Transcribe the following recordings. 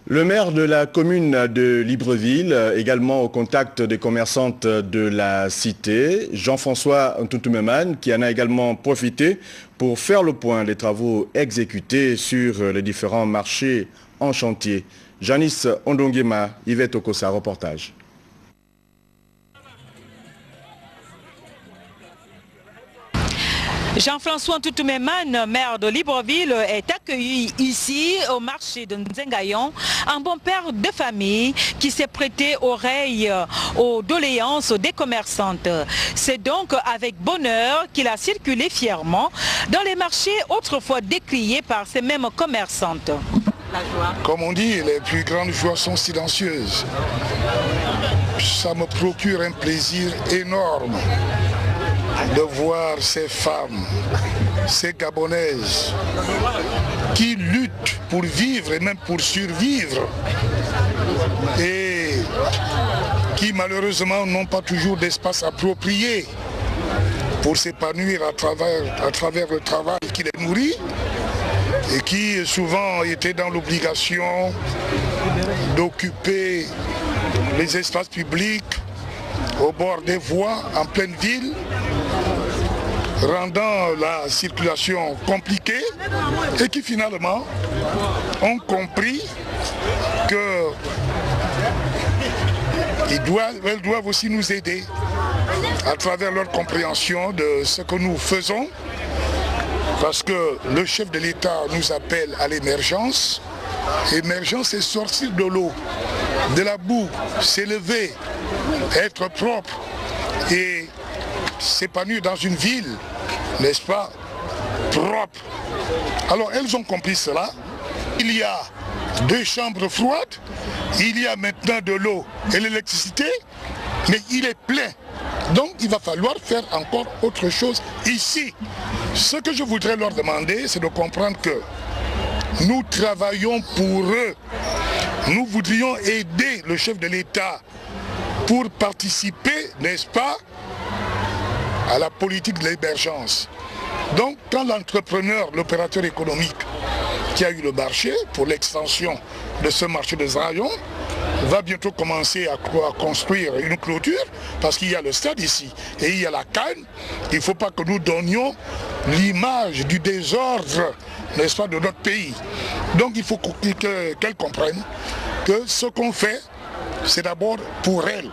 Le maire de la commune de Libreville, également au contact des commerçantes de la cité, Jean-François Ntountoumeman, qui en a également profité pour faire le point des travaux exécutés sur les différents marchés en chantier. Janice Ondongema, Yvette Okosa, reportage. Jean-François Ntountoumeman, maire de Libreville, est accueilli ici au marché de Nzengayon, un bon père de famille qui s'est prêté oreille aux doléances des commerçantes. C'est donc avec bonheur qu'il a circulé fièrement dans les marchés autrefois décriés par ces mêmes commerçantes. Comme on dit, les plus grandes joies sont silencieuses. Ça me procure un plaisir énorme de voir ces femmes, ces Gabonaises qui luttent pour vivre et même pour survivre et qui malheureusement n'ont pas toujours d'espace approprié pour s'épanouir à travers le travail qui les nourrit et qui souvent étaient dans l'obligation d'occuper les espaces publics au bord des voies en pleine ville, rendant la circulation compliquée et qui finalement ont compris qu'elles doivent aussi nous aider à travers leur compréhension de ce que nous faisons, parce que le chef de l'État nous appelle à l'émergence. L'émergence, c'est sortir de l'eau, de la boue, s'élever, être propre et s'épanouir dans une ville, n'est-ce pas, propre. Alors elles ont compris cela. Il y a 2 chambres froides, il y a maintenant de l'eau et l'électricité, mais il est plein. Donc il va falloir faire encore autre chose ici. Ce que je voudrais leur demander, c'est de comprendre que nous travaillons pour eux. Nous voudrions aider le chef de l'État pour participer, n'est-ce pas, à la politique de l'émergence. Donc, quand l'entrepreneur, l'opérateur économique qui a eu le marché pour l'extension de ce marché de Zayon, va bientôt commencer à construire une clôture, parce qu'il y a le stade ici et il y a la canne, il ne faut pas que nous donnions l'image du désordre, n'est-ce pas, de notre pays. Donc il faut qu'elles comprennent que ce qu'on fait, c'est d'abord pour elles,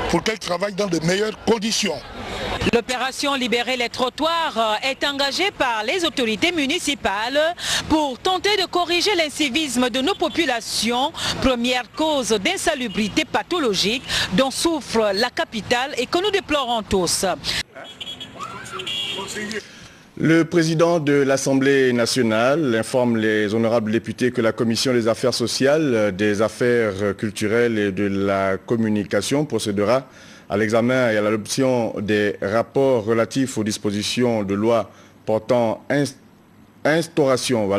pour qu'elles travaillent dans de meilleures conditions. L'opération Libérer les trottoirs est engagée par les autorités municipales pour tenter de corriger l'incivisme de nos populations, première cause d'insalubrité pathologique dont souffre la capitale et que nous déplorons tous. Le président de l'Assemblée nationale informe les honorables députés que la Commission des affaires sociales, des affaires culturelles et de la communication procédera à l'examen et à l'adoption des rapports relatifs aux dispositions de loi portant instauration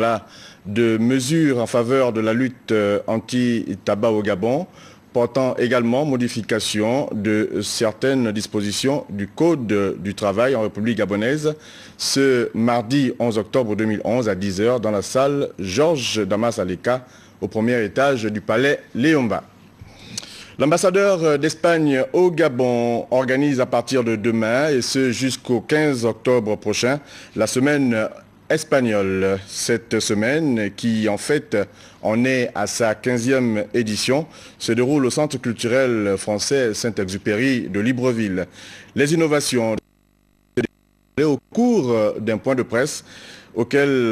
de mesures en faveur de la lutte anti-tabac au Gabon, portant également modification de certaines dispositions du Code du travail en République gabonaise, ce mardi 11 octobre 2011 à 10 h dans la salle Georges Damas Aleka, au premier étage du palais Léomba. L'ambassadeur d'Espagne au Gabon organise à partir de demain, et ce jusqu'au 15 octobre prochain, la semaine espagnole. Cette semaine, qui en fait en est à sa 15e édition, se déroule au Centre culturel français Saint-Exupéry de Libreville. Les innovations au cours d'un point de presse auquel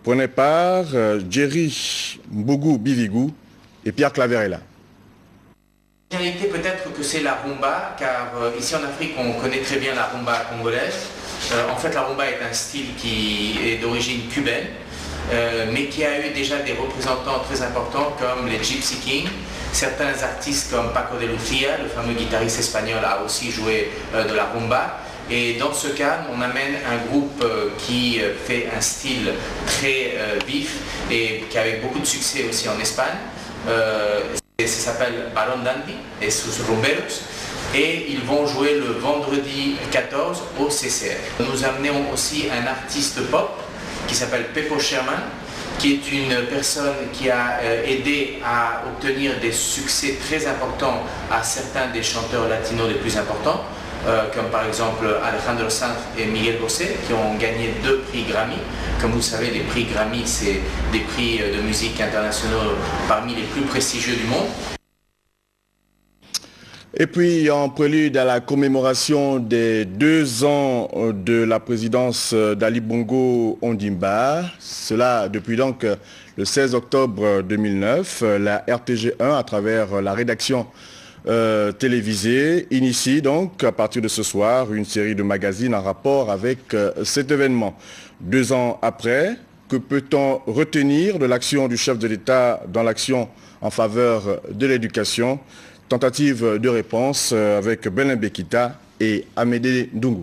prenaient part Jerry Mbougou Bivigou et Pierre Claverella. La réalité peut-être que c'est la rumba, car ici en Afrique on connaît très bien la rumba congolaise. En fait la rumba est un style qui est d'origine cubaine, mais qui a eu déjà des représentants très importants comme les Gypsy Kings. Certains artistes comme Paco de Lucia, le fameux guitariste espagnol, a aussi joué de la rumba. Et dans ce cas, on amène un groupe qui fait un style très vif et qui avait beaucoup de succès aussi en Espagne. Ça s'appelle Balón Dandy et sus rumberos, et ils vont jouer le vendredi 14 au CCR. Nous amenons aussi un artiste pop qui s'appelle Pepo Sherman, qui est une personne qui a aidé à obtenir des succès très importants à certains des chanteurs latinos les plus importants, comme par exemple Alejandro Sanz et Miguel Bosé, qui ont gagné 2 prix Grammy. Comme vous savez, les prix Grammy, c'est des prix de musique internationaux parmi les plus prestigieux du monde. Et puis, en prélude à la commémoration des 2 ans de la présidence d'Ali Bongo Ondimba, cela depuis donc le 16 octobre 2009, la RTG1, à travers la rédaction télévisée, initie donc à partir de ce soir une série de magazines en rapport avec cet événement. 2 ans après, que peut-on retenir de l'action du chef de l'État dans l'action en faveur de l'éducation? Tentative de réponse avec Belin Bekita et Amédée Ndungu.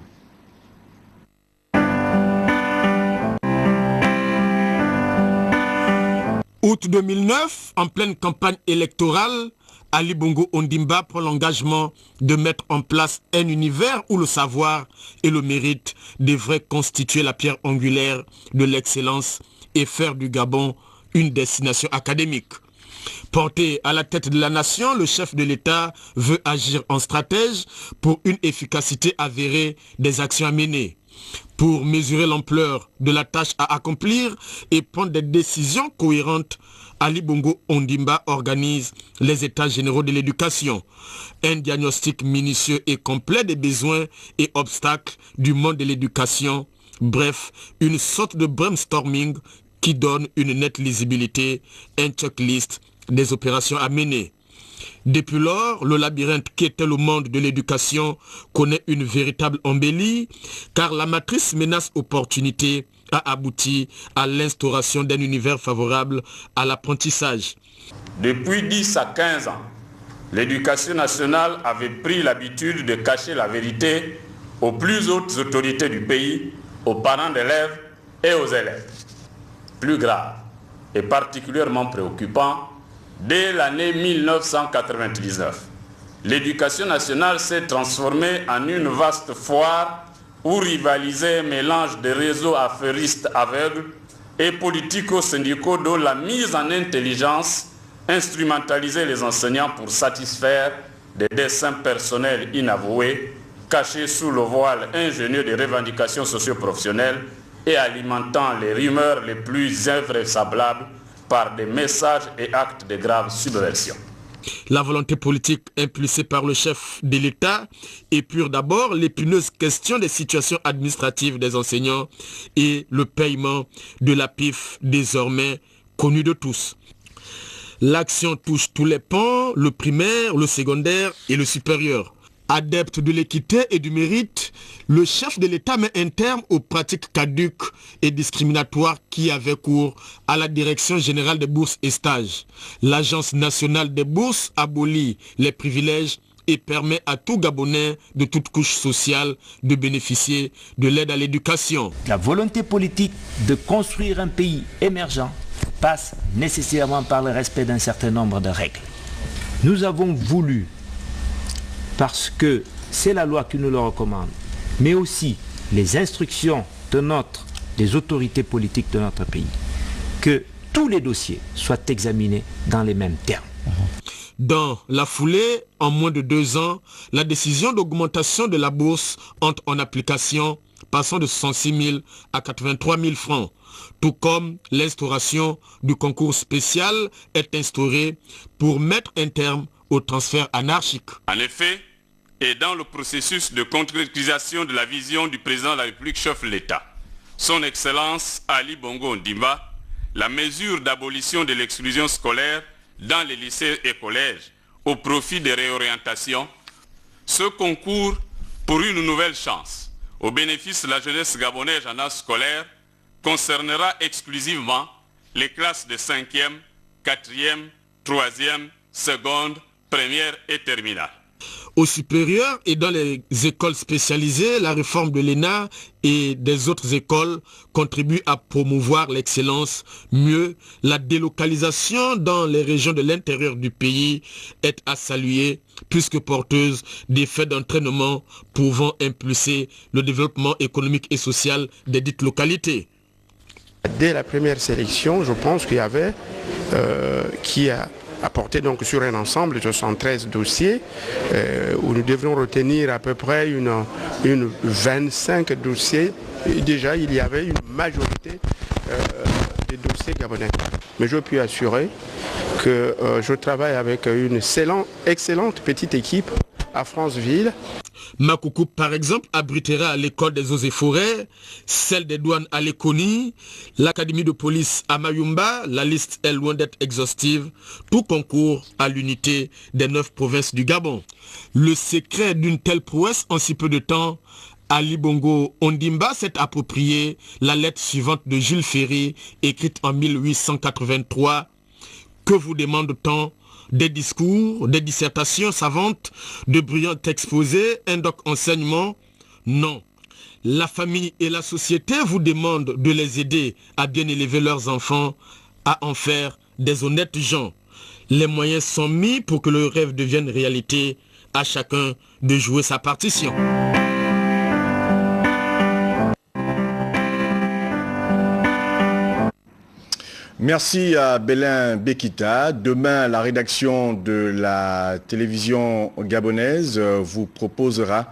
Août 2009, en pleine campagne électorale, Ali Bongo Ondimba prend l'engagement de mettre en place un univers où le savoir et le mérite devraient constituer la pierre angulaire de l'excellence et faire du Gabon une destination académique. Porté à la tête de la nation, le chef de l'État veut agir en stratège pour une efficacité avérée des actions à mener. Pour mesurer l'ampleur de la tâche à accomplir et prendre des décisions cohérentes, Ali Bongo Ondimba organise les états généraux de l'éducation. Un diagnostic minutieux et complet des besoins et obstacles du monde de l'éducation. Bref, une sorte de brainstorming qui donne une nette lisibilité, un checklist des opérations à mener. Depuis lors, le labyrinthe qu'était le monde de l'éducation connaît une véritable embellie, car la matrice menace opportunité a abouti à l'instauration d'un univers favorable à l'apprentissage. Depuis 10 à 15 ans, l'éducation nationale avait pris l'habitude de cacher la vérité aux plus hautes autorités du pays, aux parents d'élèves et aux élèves. Plus grave et particulièrement préoccupant, dès l'année 1999, l'éducation nationale s'est transformée en une vaste foire où rivalisaient un mélange de réseaux affairistes aveugles et politico-syndicaux dont la mise en intelligence instrumentalisait les enseignants pour satisfaire des desseins personnels inavoués, cachés sous le voile ingénieux des revendications socio-professionnelles et alimentant les rumeurs les plus invraisemblables par des messages et actes de grave subversion. La volonté politique impulsée par le chef de l'État épure d'abord l'épineuse question des situations administratives des enseignants et le paiement de la PIF désormais connu de tous. L'action touche tous les pans, le primaire, le secondaire et le supérieur. Adepte de l'équité et du mérite, le chef de l'État met un terme aux pratiques caduques et discriminatoires qui avaient cours à la Direction générale des bourses et stages. L'Agence nationale des bourses abolit les privilèges et permet à tout Gabonais de toute couche sociale de bénéficier de l'aide à l'éducation. La volonté politique de construire un pays émergent passe nécessairement par le respect d'un certain nombre de règles. Nous avons voulu, parce que c'est la loi qui nous le recommande, mais aussi les instructions des autorités politiques de notre pays, que tous les dossiers soient examinés dans les mêmes termes. Dans la foulée, en moins de 2 ans, la décision d'augmentation de la bourse entre en application, passant de 106 000 à 83 000 francs, tout comme l'instauration du concours spécial est instaurée pour mettre un terme au transfert anarchique. En effet, et dans le processus de concrétisation de la vision du président de la République chef de l'État, son Excellence Ali Bongo Ondimba, la mesure d'abolition de l'exclusion scolaire dans les lycées et collèges au profit des réorientations, ce concours pour une nouvelle chance au bénéfice de la jeunesse gabonaise en âge scolaire concernera exclusivement les classes de 5e, 4e, 3e, seconde, première et terminale. Au supérieur et dans les écoles spécialisées, la réforme de l'ENA et des autres écoles contribue à promouvoir l'excellence. Mieux, la délocalisation dans les régions de l'intérieur du pays est à saluer, puisque porteuse d'effets d'entraînement pouvant impulser le développement économique et social des dites localités. Dès la première sélection, je pense qu'il y avait qui a apporté donc sur un ensemble de 73 dossiers où nous devions retenir à peu près une 25 dossiers. Et déjà, il y avait une majorité des dossiers gabonais. Mais je puis assurer que je travaille avec une excellente petite équipe à Franceville. Makoukou, par exemple, abritera à l'école des eaux et forêts, celle des douanes à Lekoni, l'académie de police à Mayumba. La liste est loin d'être exhaustive. Tout concourt à l'unité des 9 provinces du Gabon. Le secret d'une telle prouesse en si peu de temps, Ali Bongo Ondimba s'est approprié la lettre suivante de Jules Ferry, écrite en 1883. Que vous demande-t-on? Des discours, des dissertations savantes, de brillants exposés, un doc enseignement? Non. La famille et la société vous demandent de les aider à bien élever leurs enfants, à en faire des honnêtes gens. Les moyens sont mis pour que le rêve devienne réalité, à chacun de jouer sa partition. Merci à Bélin Bekita. Demain, la rédaction de la télévision gabonaise vous proposera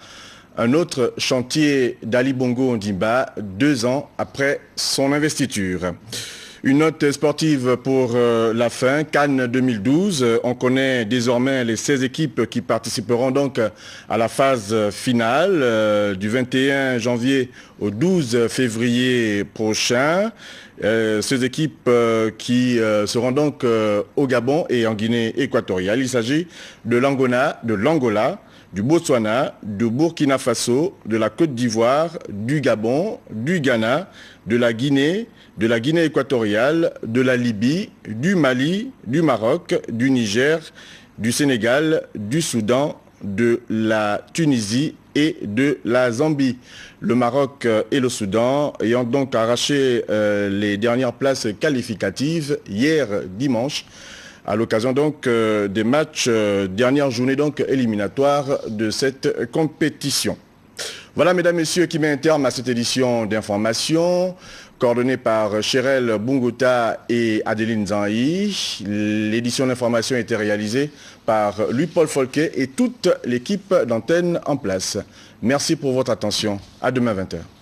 un autre chantier d'Ali Bongo Ondimba 2 ans après son investiture. Une note sportive pour la fin, Cannes 2012. On connaît désormais les 16 équipes qui participeront donc à la phase finale du 21 janvier au 12 février prochain. Ces équipes qui seront donc au Gabon et en Guinée équatoriale. Il s'agit de l'Angola, du Botswana, du Burkina Faso, de la Côte d'Ivoire, du Gabon, du Ghana, de la Guinée équatoriale, de la Libye, du Mali, du Maroc, du Niger, du Sénégal, du Soudan, de la Tunisie et de la Zambie. Le Maroc et le Soudan ayant donc arraché les dernières places qualificatives hier dimanche à l'occasion donc des matchs, dernière journée donc éliminatoire de cette compétition. Voilà mesdames, messieurs qui met un terme à cette édition d'information coordonnée par Chérel Bunguta et Adeline Zanhi. L'édition d'information a été réalisée par Louis-Paul Folquet et toute l'équipe d'antenne en place. Merci pour votre attention. À demain 20h.